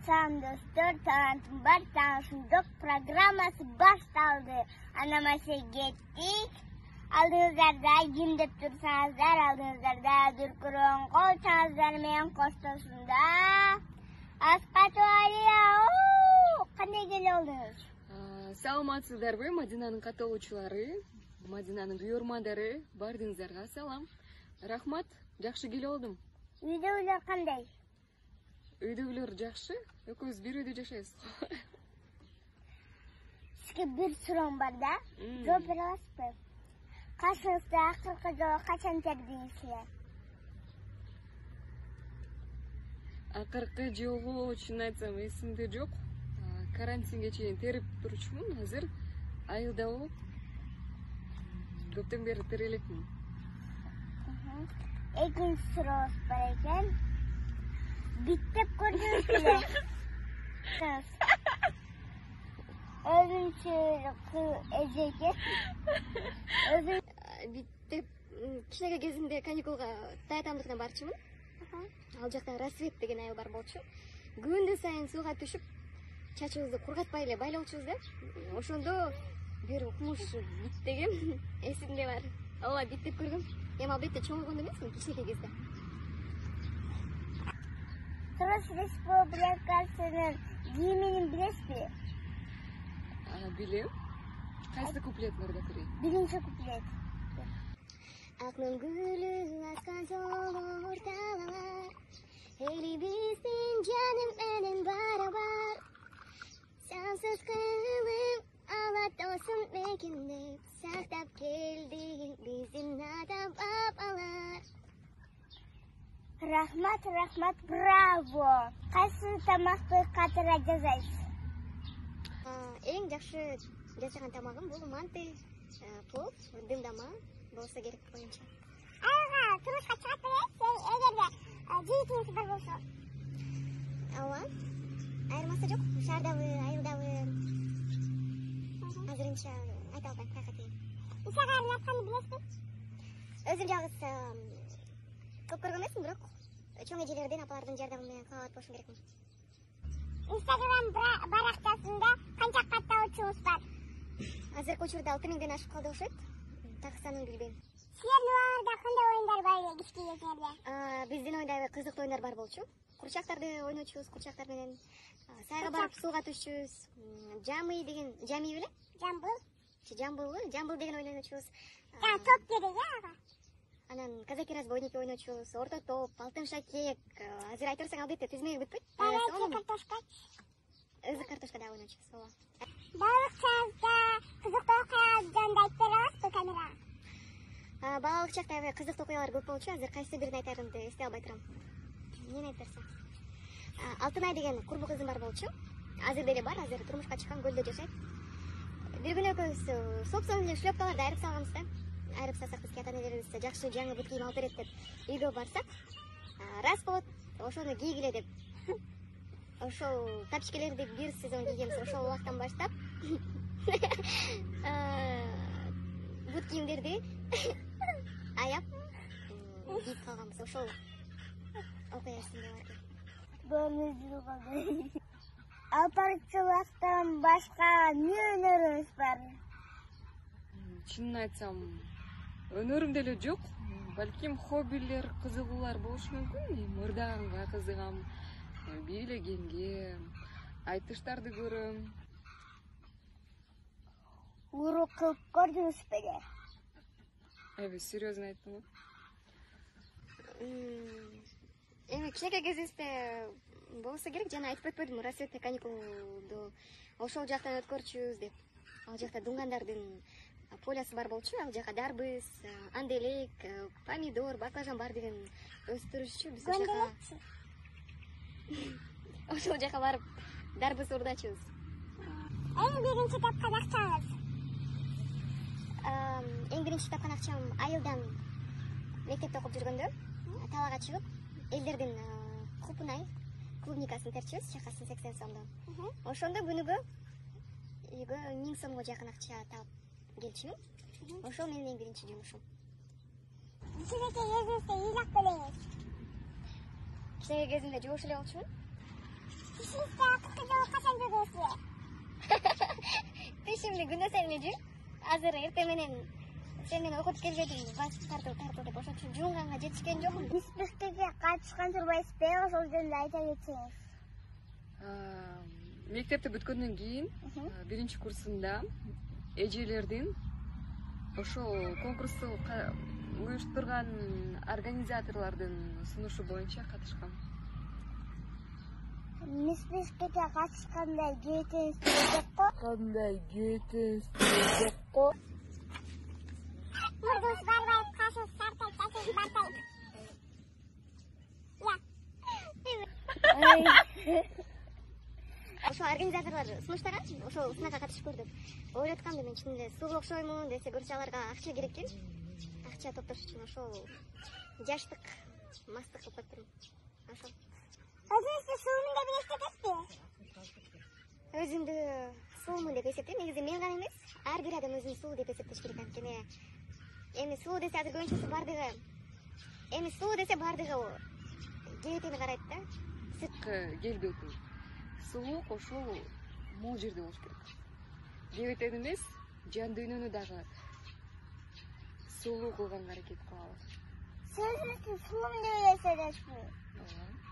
Salam dostlar, tanıtım var, tanışımdok programması başladı. Anamasa gittik. Aldığınızlarda gündep dursanızlar, aldığınızlarda durkurun, kol çalızlarmayan kostosunda. Asqatı Aliya, qanday gel oldunuz? Саламатсыздарбы, Мадинаның катталуучулары, Мадинаның буйрмандары, бардыңыздарга салам. Рахмат, жакшы келе олдум. Үйдөүлөр кандай? Үйдөгүлөр жакшы, экөөбүз бир үйдө жашайбыз. Сизге бир суроом бар да, жооп бере аласызбы? Кашыңызда акыркы жолу качан тердиңизлер? Акыркы жолу чын айтсам эсимде жок. Карантинге чейин терип турчумун, азыр айылда болуп. Көптөн бери тере элекмин. Экинчи сурообуз бар экен. Биттеп көрдүңүзбү? Өзүнчөлүк эжеке. Биттеп кичинекей кезимде каникулга Таятамдыкына барчумун. Ал жакта Рассвет деген айыл бар болчу. Күндү сайын сууга түшүп, чачыбызды кургатпай эле байлоочубуз да. Ошондо бир укмуш биттегем эсимде бар. Ооба биттеп көргөм. Эми албетте чоңойгондо эмесмин, кичинекей кезде. Турус Республикасынын гимнин билесизби? Билем. Кайсы куплетлерди окуйт? Биринчи куплет. Aklım gülü askan solu ortalar. Elimizden canım benim beraber. Sensiz kılım ağlatıyorsun bekinde. Saktap geldi bizim nadam babalar. Rahmat, rahmat, bravo. Кайсы тамакты катыра жасайсыз? Эң жакшы жасаган тамагым бул манты, плов, дымдама болсо керек боюнча. Айга турушка чыгып бересиз, эгерде жыйытыңыз бар болсо. Ооба. Айырмасы жок, шаардабы, айылдабы. Азырынча айта албайм, кайкатайын. Исагарын атканды билесизби? Өзүм жалгыз көп көргөн эмесмин, бирок чоң эжелерден, апалардын жардамы менен кабат болушум керекмин. Instagram баракчасында канча катталуучубуз бар? Азыркы учурда 6000ден ашып калды окшойт. Так санын билбейм. Силердин убагыңызда кандай оюндар бар эле кичинекей кезинде? Биздин ойдагы кызыктуу оюндар бар болчу. Курчактарды ойночубуз, курчактар менен сайга барып сууга түшчүбүз. Жамый деген, жамий беле? Жамбыл. Жамбыл деген ойночубуз. Топ керек, ага. Анан казаки разбойники ойночубуз, орто топ, алтын шакек. Азыр айта берсең албетте тизмеги бүтпөйт. Давайте картошка. Ызык картошка да ойночубуз, ооба. Балык чагыңызда кызыктуу окуяларды жөнүндө айтып бере аласызбы камерага? Балалык чакта аябай кызыктуу окуялар көп болчу, азыр кайсы бирин айтарымды эстей албай турам. Эмне айтып берсем? Алтынай деген курбу кызым бар болчу. Азыр деле бар, азыр турмушка чыккан, көлдө жашайт. Бир күнү экөөбүз сопсон эле шлепкаларды айырып салганбыз да. Айырып салсак бизге ата-энелерибиз жакшы жаңы бут кийим алып берет деп үйгө барсак, раз болот, ошону кийгиле деп. Ошол тапчкелерди бир сезон кийгенбиз, ошол убактан баштап бут кийимдерди аяп кийип калганбыз. Ошол окуя эсимде бар экен. Бөлүнүп Апарчылыктан башка эмне өнөрүңүз бар? Чынын айтсам, өнөрүм деле жок. Балким хоббилер, кызыгуулар болушу мүмкүн. Мырдаганга кызыгам, бийлегенге, айтыштарды көрөм. Урок кылып көрдүңүз беле? Серьезно айттым го. Эми кичинекей кезибизде болсо керек, жана айтып өтпөдүм, Рассветте каникулду ошол жактан өткөрчүбүз деп. Ал жакта дунгандардын полясы бар болчу, ал жака дарбыз, анделек, помидор, баклажан бар деген өстүрүшчү. Биз ошол жака барып дарбыз урдачубуз. Эң биринчи тапкан акчаңыз? Эң биринчи тапкан акчам айылдан мектепте окуп жүргөндө талаага чыгып, элдердин купунай клубникасын терчүбүз, чакасын 80 сомдон. Ошондо күнүгө үйгө 1000 сомго жакын акча таап келчүмүн. Ошол менин эң биринчи жумушум. Кичинекей кезиңизде ыйлап белеңиз. Кичинекей кезимде жугуш эле болчумун. Бишкекте акыркы жолу качан жүрөсүз? Түшүмдү күнөө сен эле жүр. Азыр эртең менен сен мени окутуп келбедиң. Бас тартуу деп ошон үчүн жуунганга жетишкен жокмун. Биз Бишкекке катышкан турбайсызбы? Ошол жөнүндө айта кетсеңиз. Мектепти бүткөндөн кийин биринчи курсунда эжелердин ошол конкурсту уюштурган организаторлордун сунушу боюнча катышкам. Мисс Бишкекке катышкандай кээптериңиз жокко? Кандай кетесиз жокко? Мурдубуз барбайт, кашыбыз сартайт, чачыбыз бартайт. Ошо организаторлор сунуштаганчы, ошол сынакка катышып көрдүк. Ойлоп аткам мен чын эле сууга окшоймун десе, көрсө аларга акча керек экен. Акча топтош үчүн ошол жаштык, мастык кылып коюптурмун. Ошол. Өзүңүздү суумун деп эсептейсизби? Өзүмдү суумун деп эсептейм. Негизи мен гана эмес, ар бир адам өзүн суу деп эсептеш керек анткени эми суу десе азыр көбүнчөсү бардыгы кебетени карайт да. Келбети. Сулук ошол могу жерде болуш керек. Кебетен эмес, жан дүйнөнү дагы сулуу кылганга аракет кылалы. Сиз өзүңүздү суумун деп эсептейсизби? Ооба.